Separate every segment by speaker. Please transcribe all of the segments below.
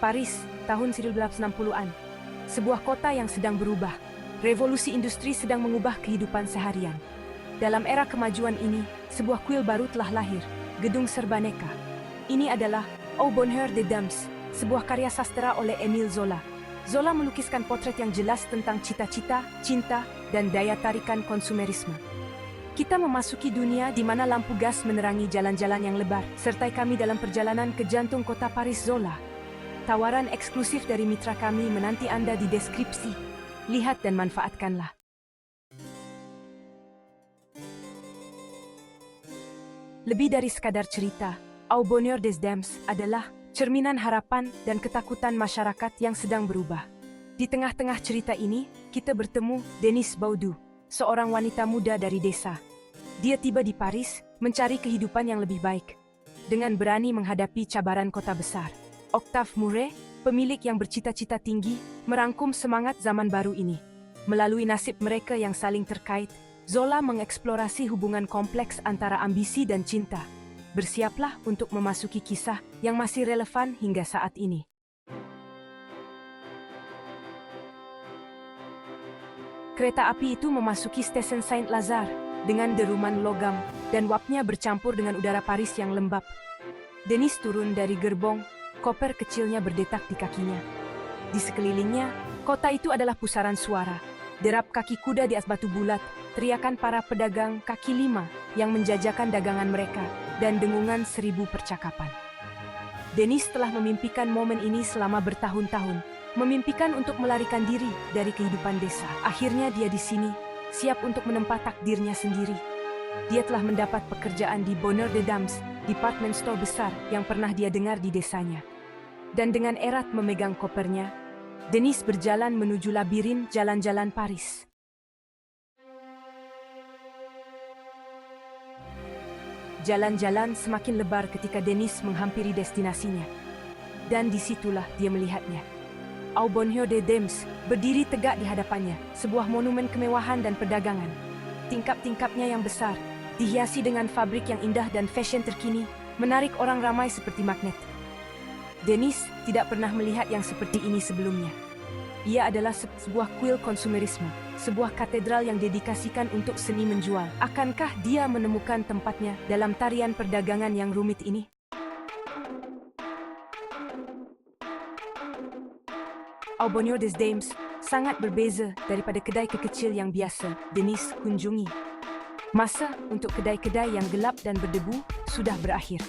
Speaker 1: Paris, tahun 1860-an. Sebuah kota yang sedang berubah. Revolusi industri sedang mengubah kehidupan seharian. Dalam era kemajuan ini, sebuah kuil baru telah lahir, gedung serbaneka. Ini adalah Au Bonheur des Dames, sebuah karya sastra oleh Émile Zola. Zola melukiskan potret yang jelas tentang cita-cita, cinta, dan daya tarikan konsumerisme. Kita memasuki dunia di mana lampu gas menerangi jalan-jalan yang lebar. Sertai kami dalam perjalanan ke jantung kota Paris Zola. Tawaran eksklusif dari mitra kami menanti Anda di deskripsi. Lihat dan manfaatkanlah. Lebih dari sekadar cerita, Au Bonheur des Dames adalah cerminan harapan dan ketakutan masyarakat yang sedang berubah. Di tengah-tengah cerita ini, kita bertemu Denise Baudu, seorang wanita muda dari desa. Dia tiba di Paris mencari kehidupan yang lebih baik. Dengan berani menghadapi cabaran kota besar, Octave Mouret, pemilik yang bercita-cita tinggi, merangkum semangat zaman baru ini. Melalui nasib mereka yang saling terkait, Zola mengeksplorasi hubungan kompleks antara ambisi dan cinta. Bersiaplah untuk memasuki kisah yang masih relevan hingga saat ini. Kereta api itu memasuki stesen Saint-Lazare dengan deruman logam dan uapnya bercampur dengan udara Paris yang lembab. Denise turun dari gerbong, koper kecilnya berdetak di kakinya. Di sekelilingnya, kota itu adalah pusaran suara. Derap kaki kuda di atas batu bulat, teriakan para pedagang kaki lima yang menjajakan dagangan mereka, dan dengungan 1000 percakapan. Denise telah memimpikan momen ini selama bertahun-tahun, memimpikan untuk melarikan diri dari kehidupan desa. Akhirnya dia di sini, siap untuk menempa takdirnya sendiri. Dia telah mendapat pekerjaan di Bonheur des Dames, department store besar yang pernah dia dengar di desanya. Dan dengan erat memegang kopernya, Denise berjalan menuju labirin jalan-jalan Paris. Jalan-jalan semakin lebar ketika Denise menghampiri destinasinya. Dan disitulah dia melihatnya. Au Bonheur des Dames berdiri tegak di hadapannya, sebuah monumen kemewahan dan perdagangan. Tingkap-tingkapnya yang besar, dihiasi dengan fabrik yang indah dan fashion terkini, menarik orang ramai seperti magnet. Denise tidak pernah melihat yang seperti ini sebelumnya. Ia adalah sebuah kuil konsumerisme, sebuah katedral yang dedikasikan untuk seni menjual. Akankah dia menemukan tempatnya dalam tarian perdagangan yang rumit ini? Au Bonheur des Dames sangat berbeza daripada kedai kecil yang biasa Denise kunjungi. Masa untuk kedai-kedai yang gelap dan berdebu sudah berakhir.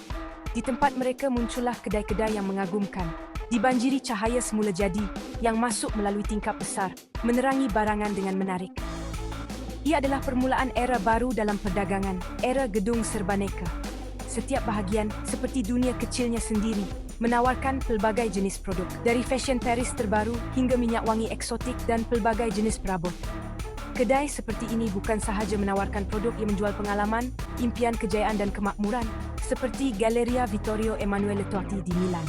Speaker 1: Di tempat mereka muncullah kedai-kedai yang mengagumkan, dibanjiri cahaya semula jadi yang masuk melalui tingkap besar, menerangi barangan dengan menarik. Ia adalah permulaan era baru dalam perdagangan, era gedung serbaneka. Setiap bahagian, seperti dunia kecilnya sendiri, menawarkan pelbagai jenis produk, dari fashion Paris terbaru hingga minyak wangi eksotik dan pelbagai jenis perabot. Kedai seperti ini bukan sahaja menawarkan produk yang menjual pengalaman, impian kejayaan dan kemakmuran, seperti Galleria Vittorio Emanuele Totti di Milan.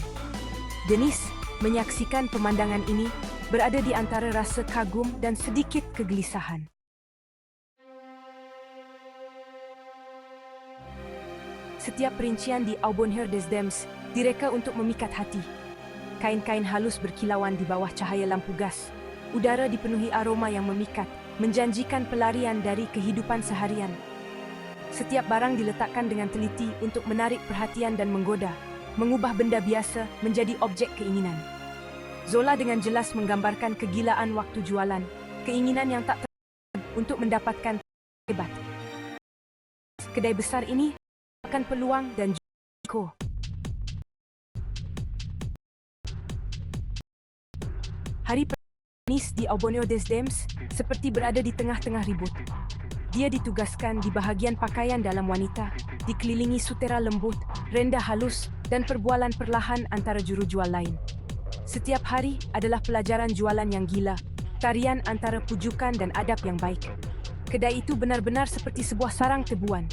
Speaker 1: Denise menyaksikan pemandangan ini, berada di antara rasa kagum dan sedikit kegelisahan. Setiap perincian di Au Bonheur des Dames direka untuk memikat hati. Kain-kain halus berkilauan di bawah cahaya lampu gas. Udara dipenuhi aroma yang memikat, menjanjikan pelarian dari kehidupan seharian. Setiap barang diletakkan dengan teliti untuk menarik perhatian dan menggoda, mengubah benda biasa menjadi objek keinginan. Zola dengan jelas menggambarkan kegilaan waktu jualan, keinginan yang tak terhenti untuk mendapatkan hebat. Kedai besar ini akan peluang dan risiko. Hari Denise di Au Bonheur des Dames seperti berada di tengah-tengah ribut. Dia ditugaskan di bahagian pakaian dalam wanita, dikelilingi sutera lembut, rendah halus, dan perbualan perlahan antara juru jual lain. Setiap hari adalah pelajaran jualan yang gila, tarian antara pujukan dan adab yang baik. Kedai itu benar-benar seperti sebuah sarang tebuan.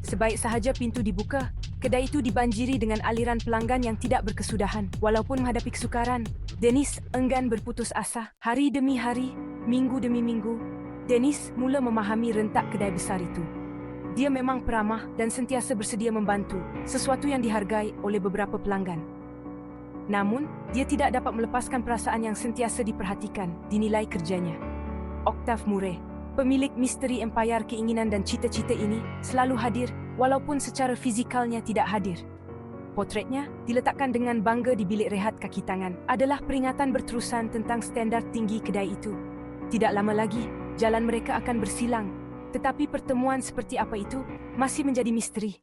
Speaker 1: Sebaik sahaja pintu dibuka, kedai itu dibanjiri dengan aliran pelanggan yang tidak berkesudahan. Walaupun menghadapi kesukaran, Denise enggan berputus asa. Hari demi hari, minggu demi minggu, Denise mula memahami rentak kedai besar itu. Dia memang peramah dan sentiasa bersedia membantu, sesuatu yang dihargai oleh beberapa pelanggan. Namun, dia tidak dapat melepaskan perasaan yang sentiasa diperhatikan, dinilai kerjanya. Octave Murray, pemilik misteri empayar keinginan dan cita-cita ini, selalu hadir, walaupun secara fizikalnya tidak hadir. Potretnya, diletakkan dengan bangga di bilik rehat kaki tangan, adalah peringatan berterusan tentang standar tinggi kedai itu. Tidak lama lagi, jalan mereka akan bersilang, tetapi pertemuan seperti apa itu masih menjadi misteri.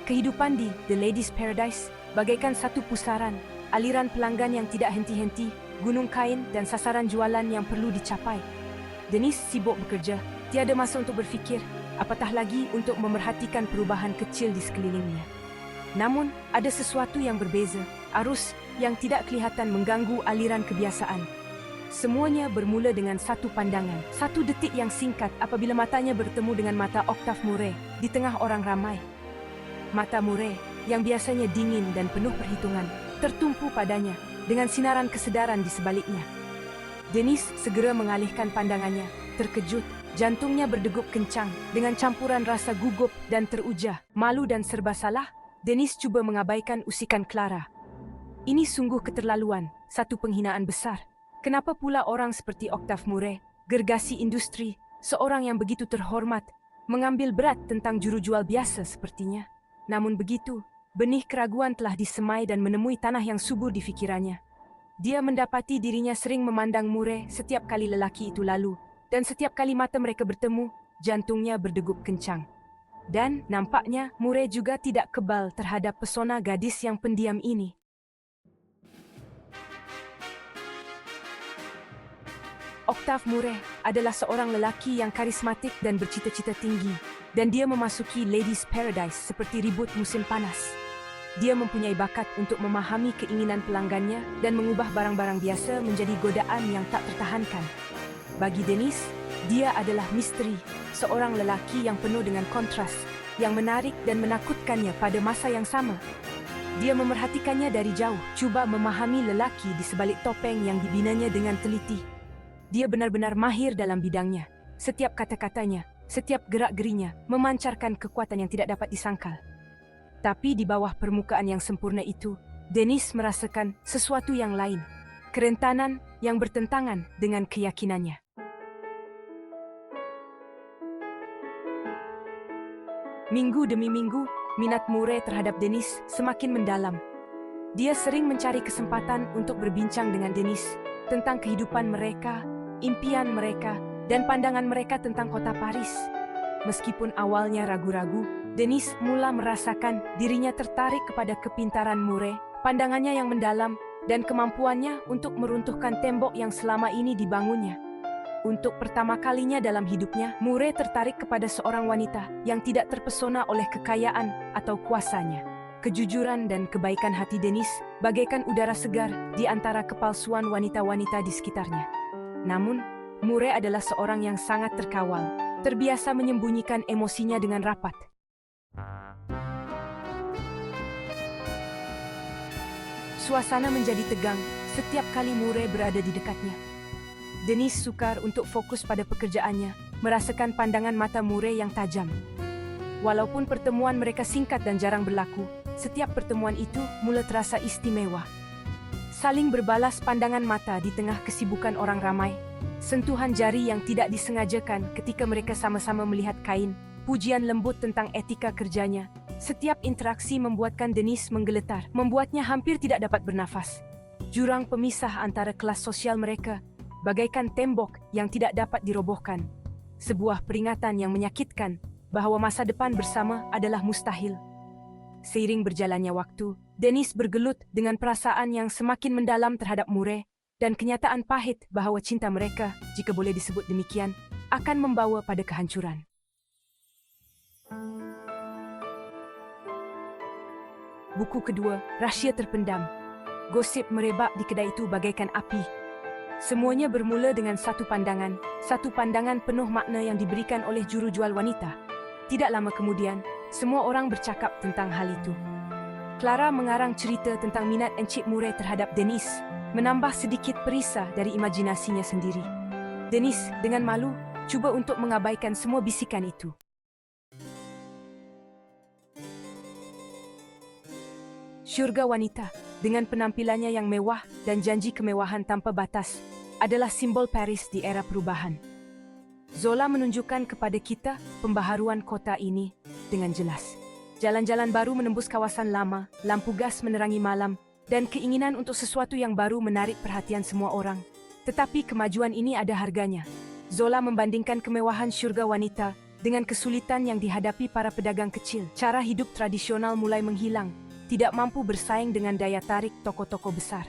Speaker 1: Kehidupan di The Ladies Paradise bagaikan satu pusaran, aliran pelanggan yang tidak henti-henti, gunung kain dan sasaran jualan yang perlu dicapai. Denise sibuk bekerja, tiada masa untuk berfikir, apatah lagi untuk memerhatikan perubahan kecil di sekelilingnya. Namun, ada sesuatu yang berbeza, arus yang tidak kelihatan mengganggu aliran kebiasaan. Semuanya bermula dengan satu pandangan, satu detik yang singkat apabila matanya bertemu dengan mata Octave Murray di tengah orang ramai. Mata Murray, yang biasanya dingin dan penuh perhitungan, tertumpu padanya dengan sinaran kesedaran di sebaliknya. Denise segera mengalihkan pandangannya, terkejut, jantungnya berdegup kencang dengan campuran rasa gugup dan teruja, malu dan serba salah. Denise cuba mengabaikan usikan Clara. Ini sungguh keterlaluan, satu penghinaan besar. Kenapa pula orang seperti Octave Murray, gergasi industri, seorang yang begitu terhormat, mengambil berat tentang jurujual biasa sepertinya? Namun begitu, benih keraguan telah disemai dan menemui tanah yang subur di fikirannya. Dia mendapati dirinya sering memandang Murray setiap kali lelaki itu lalu, dan setiap kali mata mereka bertemu, jantungnya berdegup kencang. Dan nampaknya Murray juga tidak kebal terhadap pesona gadis yang pendiam ini. Octave Murray adalah seorang lelaki yang karismatik dan bercita-cita tinggi, dan dia memasuki Ladies Paradise seperti ribut musim panas. Dia mempunyai bakat untuk memahami keinginan pelanggannya dan mengubah barang-barang biasa menjadi godaan yang tak tertahankan. Bagi Denise, dia adalah misteri, seorang lelaki yang penuh dengan kontras, yang menarik dan menakutkannya pada masa yang sama. Dia memerhatikannya dari jauh, cuba memahami lelaki di sebalik topeng yang dibinanya dengan teliti. Dia benar-benar mahir dalam bidangnya. Setiap kata-katanya, setiap gerak-gerinya memancarkan kekuatan yang tidak dapat disangkal. Tapi di bawah permukaan yang sempurna itu, Denise merasakan sesuatu yang lain, kerentanan yang bertentangan dengan keyakinannya. Minggu demi minggu, minat Murray terhadap Denise semakin mendalam. Dia sering mencari kesempatan untuk berbincang dengan Denise tentang kehidupan mereka, impian mereka, dan pandangan mereka tentang kota Paris. Meskipun awalnya ragu-ragu, Denise mula merasakan dirinya tertarik kepada kepintaran Murray, pandangannya yang mendalam, dan kemampuannya untuk meruntuhkan tembok yang selama ini dibangunnya. Untuk pertama kalinya dalam hidupnya, Murray tertarik kepada seorang wanita yang tidak terpesona oleh kekayaan atau kuasanya. Kejujuran dan kebaikan hati Denise bagaikan udara segar di antara kepalsuan wanita-wanita di sekitarnya. Namun, Murray adalah seorang yang sangat terkawal, terbiasa menyembunyikan emosinya dengan rapat. Suasana menjadi tegang setiap kali Murray berada di dekatnya. Denise sukar untuk fokus pada pekerjaannya, merasakan pandangan mata Murray yang tajam. Walaupun pertemuan mereka singkat dan jarang berlaku, setiap pertemuan itu mula terasa istimewa. Saling berbalas pandangan mata di tengah kesibukan orang ramai, sentuhan jari yang tidak disengajakan ketika mereka sama-sama melihat kain, pujian lembut tentang etika kerjanya. Setiap interaksi membuatkan Denise menggeletar, membuatnya hampir tidak dapat bernafas. Jurang pemisah antara kelas sosial mereka bagaikan tembok yang tidak dapat dirobohkan. Sebuah peringatan yang menyakitkan bahwa masa depan bersama adalah mustahil. Seiring berjalannya waktu, Denise bergelut dengan perasaan yang semakin mendalam terhadap Murray dan kenyataan pahit bahwa cinta mereka, jika boleh disebut demikian, akan membawa pada kehancuran. Buku kedua, Rahsia Terpendam. Gosip merebak di kedai itu bagaikan api. Semuanya bermula dengan satu pandangan penuh makna yang diberikan oleh juru jual wanita. Tidak lama kemudian, semua orang bercakap tentang hal itu. Clara mengarang cerita tentang minat Encik Murray terhadap Denise, menambah sedikit perisah dari imajinasinya sendiri. Denise dengan malu cuba untuk mengabaikan semua bisikan itu. Syurga wanita, dengan penampilannya yang mewah dan janji kemewahan tanpa batas, adalah simbol Paris di era perubahan. Zola menunjukkan kepada kita pembaharuan kota ini dengan jelas. Jalan-jalan baru menembus kawasan lama, lampu gas menerangi malam, dan keinginan untuk sesuatu yang baru menarik perhatian semua orang. Tetapi kemajuan ini ada harganya. Zola membandingkan kemewahan syurga wanita dengan kesulitan yang dihadapi para pedagang kecil. Cara hidup tradisional mulai menghilang, tidak mampu bersaing dengan daya tarik toko-toko besar.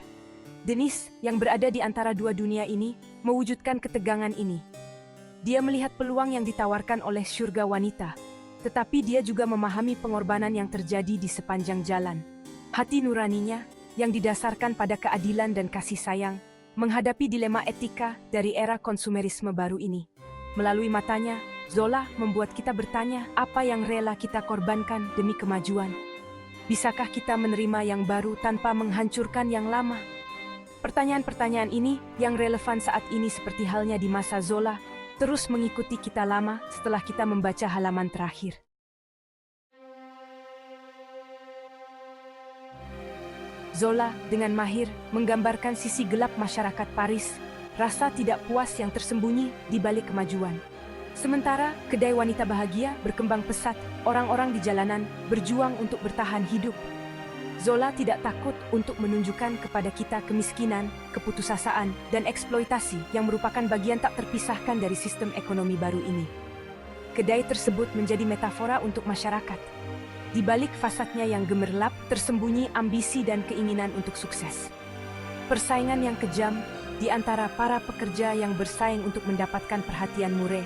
Speaker 1: Denis, yang berada di antara dua dunia ini, mewujudkan ketegangan ini. Dia melihat peluang yang ditawarkan oleh syurga wanita, tetapi dia juga memahami pengorbanan yang terjadi di sepanjang jalan. Hati nuraninya, yang didasarkan pada keadilan dan kasih sayang, menghadapi dilema etika dari era konsumerisme baru ini. Melalui matanya, Zola membuat kita bertanya apa yang rela kita korbankan demi kemajuan. Bisakah kita menerima yang baru tanpa menghancurkan yang lama? Pertanyaan-pertanyaan ini yang relevan saat ini seperti halnya di masa Zola, terus mengikuti kita lama setelah kita membaca halaman terakhir. Zola dengan mahir menggambarkan sisi gelap masyarakat Paris, rasa tidak puas yang tersembunyi di balik kemajuan. Sementara kedai wanita bahagia berkembang pesat, orang-orang di jalanan berjuang untuk bertahan hidup. Zola tidak takut untuk menunjukkan kepada kita kemiskinan, keputusasaan, dan eksploitasi yang merupakan bagian tak terpisahkan dari sistem ekonomi baru ini. Kedai tersebut menjadi metafora untuk masyarakat. Di balik fasadnya yang gemerlap, tersembunyi ambisi dan keinginan untuk sukses. Persaingan yang kejam di antara para pekerja yang bersaing untuk mendapatkan perhatian murah,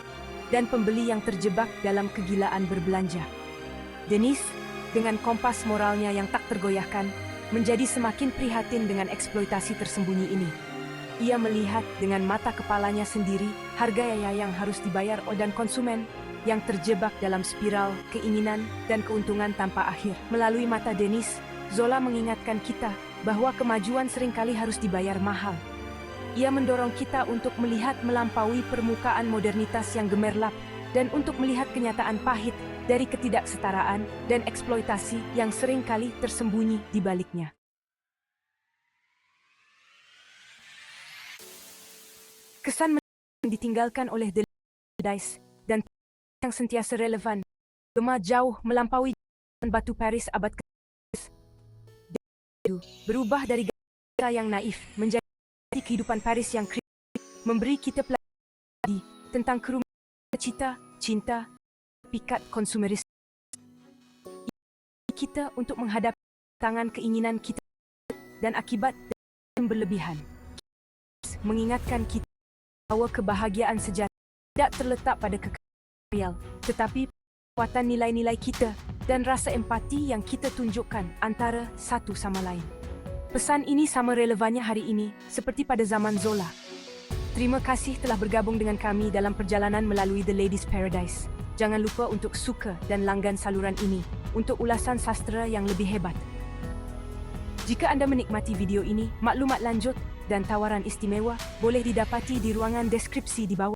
Speaker 1: dan pembeli yang terjebak dalam kegilaan berbelanja. Denis, dengan kompas moralnya yang tak tergoyahkan, menjadi semakin prihatin dengan eksploitasi tersembunyi ini. Ia melihat dengan mata kepalanya sendiri harga yang harus dibayar oleh konsumen yang terjebak dalam spiral keinginan dan keuntungan tanpa akhir. Melalui mata Denis, Zola mengingatkan kita bahwa kemajuan seringkali harus dibayar mahal. Ia mendorong kita untuk melihat melampaui permukaan modernitas yang gemerlap dan untuk melihat kenyataan pahit dari ketidaksetaraan dan eksploitasi yang seringkali tersembunyi di baliknya. Kesan ditinggalkan oleh Deleuze dan yang sentiasa relevan, gema jauh melampaui batu Paris abad ke-19. Berubah dari gaya yang naif menjadi kehidupan Paris yang kritis, memberi kita pelajaran tentang kerumitan cinta, pikat konsumeris kita untuk menghadapi tangan keinginan kita dan akibat yang berlebihan. Mengingatkan kita bahwa kebahagiaan sejati tidak terletak pada kekayaan, tetapi kekuatan nilai-nilai kita dan rasa empati yang kita tunjukkan antara satu sama lain. Pesan ini sama relevannya hari ini seperti pada zaman Zola. Terima kasih telah bergabung dengan kami dalam perjalanan melalui The Lady's Paradise. Jangan lupa untuk suka dan langgan saluran ini untuk ulasan sastra yang lebih hebat. Jika anda menikmati video ini, maklumat lanjut dan tawaran istimewa boleh didapati di ruangan deskripsi di bawah.